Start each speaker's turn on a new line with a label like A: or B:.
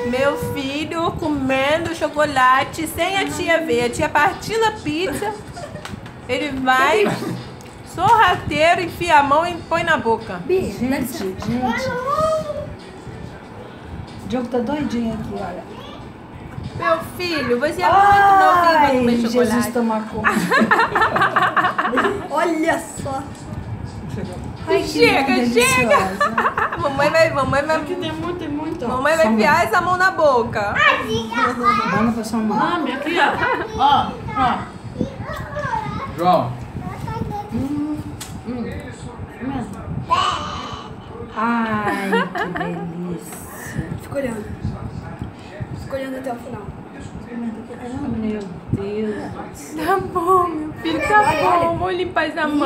A: Meu filho comendo chocolate sem a tia ver. A tia partindo a pizza. Ele vai, sorrateiro, enfia a mão e põe na boca.
B: Gente. O Diogo tá doidinho aqui, olha.
A: Meu filho, você é muito novinho pra comer chocolate.
B: Jesus toma conta.
C: Olha só.
B: Ai,
A: chega. Mamãe vai
B: Aqui tem muito.
A: Mamãe vai enfiar essa mão na boca.
B: Vamos pra sua mão.
D: Mami, aqui, ó. Ó.
E: João.
B: Ai, que delícia.
C: Fica olhando. Fica olhando até o final.
B: Oh, meu Deus.
A: Tá bom, meu filho, tá bom. Vou limpar essa mão.